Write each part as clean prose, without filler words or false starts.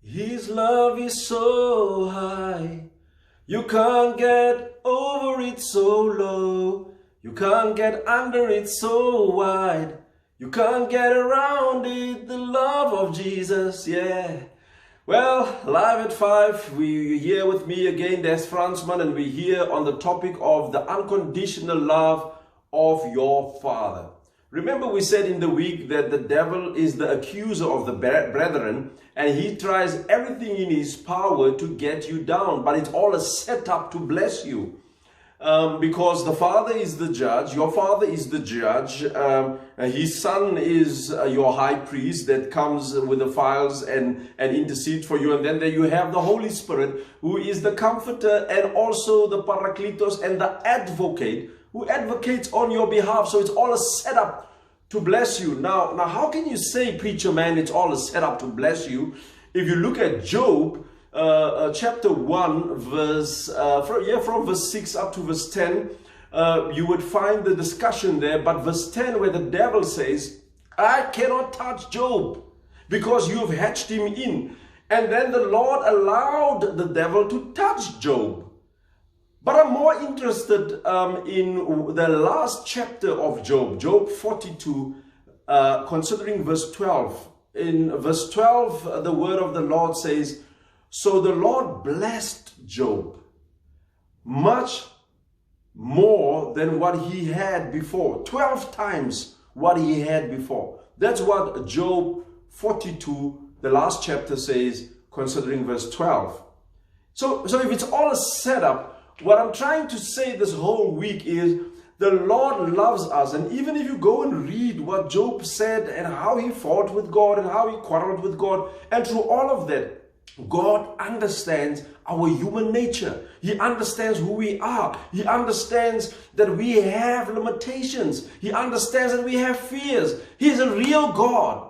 His love is so high, you can't get over it, so low. You can't get under it, so wide. You can't get around it, the love of Jesus, yeah. Well, live at 5, we're here with me again, Des Fransman, and we're here on the topic of the unconditional love of your Father. Remember, we said in the week that the devil is the accuser of the brethren, and he tries everything in his power to get you down, but it's all a setup to bless you. Because the Father is the judge, your Father is the judge, his Son is your high priest that comes with the files and intercedes for you. And then there you have the Holy Spirit, who is the comforter and also the Parakletos and the advocate, who advocates on your behalf. So it's all a setup to bless you. Now how can you say, preacher man, it's all a setup to bless you? If you look at Job, chapter 1, verse from verse 6 up to verse 10, you would find the discussion there. But verse 10, where the devil says, I cannot touch Job because you have hatched him in. And then the Lord allowed the devil to touch Job. But I'm more interested in the last chapter of Job, Job 42, considering verse 12. In verse 12, the word of the Lord says, so the Lord blessed Job much more than what he had before. 12 times what he had before. That's what Job 42, the last chapter, says, considering verse 12. So if it's all a setup, what I'm trying to say this whole week is the Lord loves us. And even if you go and read what Job said and how he fought with God and how he quarreled with God, and through all of that, God understands our human nature. He understands who we are. He understands that we have limitations. He understands that we have fears. He is a real God.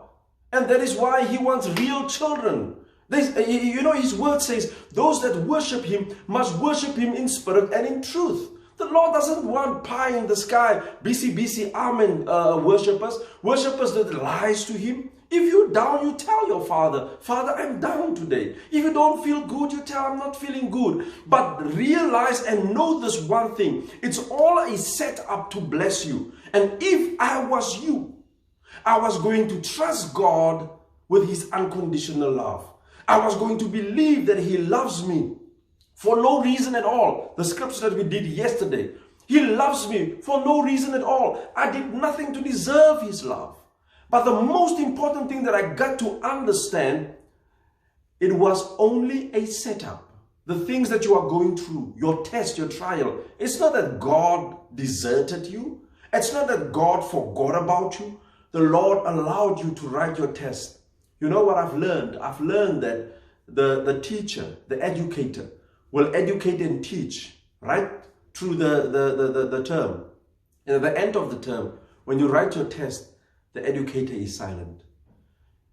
And that is why he wants real children. His word says, those that worship him must worship him in spirit and in truth. The Lord doesn't want pie in the sky, busy, amen, worshippers that lies to him. If you're down, you tell your Father, Father, I'm down today. If you don't feel good, you tell, I'm not feeling good. But realize and know this one thing. It's all a setup to bless you. And if I was you, I was going to trust God with his unconditional love. I was going to believe that he loves me for no reason at all. The scripture that we did yesterday. He loves me for no reason at all. I did nothing to deserve his love. But the most important thing that I got to understand, it was only a setup. The things that you are going through, your test, your trial, it's not that God deserted you. It's not that God forgot about you. The Lord allowed you to write your test. You know what I've learned? I've learned that the teacher, the educator, will educate and teach right through the term. And at the end of the term, when you write your test, the educator is silent.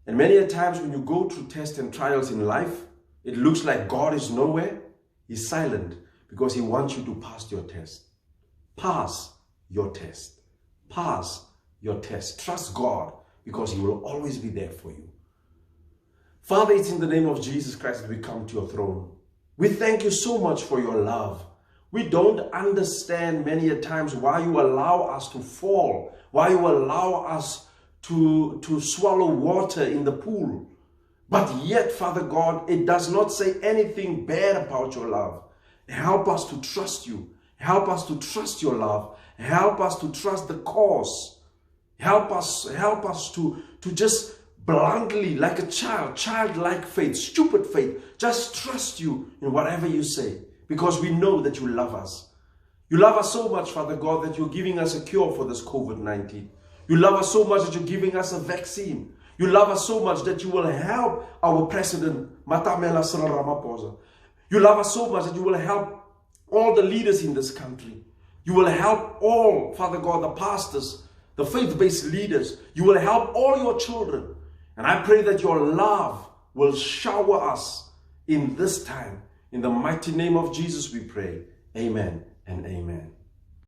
And many a times when you go through tests and trials in life, it looks like God is nowhere. He's silent because he wants you to pass your test. Pass your test. Pass your test. Trust God because he will always be there for you. Father, it's in the name of Jesus Christ that we come to your throne. We thank you so much for your love. We don't understand many a times why you allow us to fall, why you allow us to swallow water in the pool. But yet, Father God, it does not say anything bad about your love. Help us to trust you. Help us to trust your love. Help us to trust the cause. Help us to just bluntly, like a child, childlike faith, stupid faith, just trust you in whatever you say, because we know that you love us. You love us so much, Father God, that you're giving us a cure for this COVID-19. You love us so much that you're giving us a vaccine. You love us so much that you will help our president, Matamela Ramaphosa. You love us so much that you will help all the leaders in this country. You will help all, Father God, the pastors, the faith-based leaders. You will help all your children. And I pray that your love will shower us in this time. In the mighty name of Jesus we pray. Amen and amen.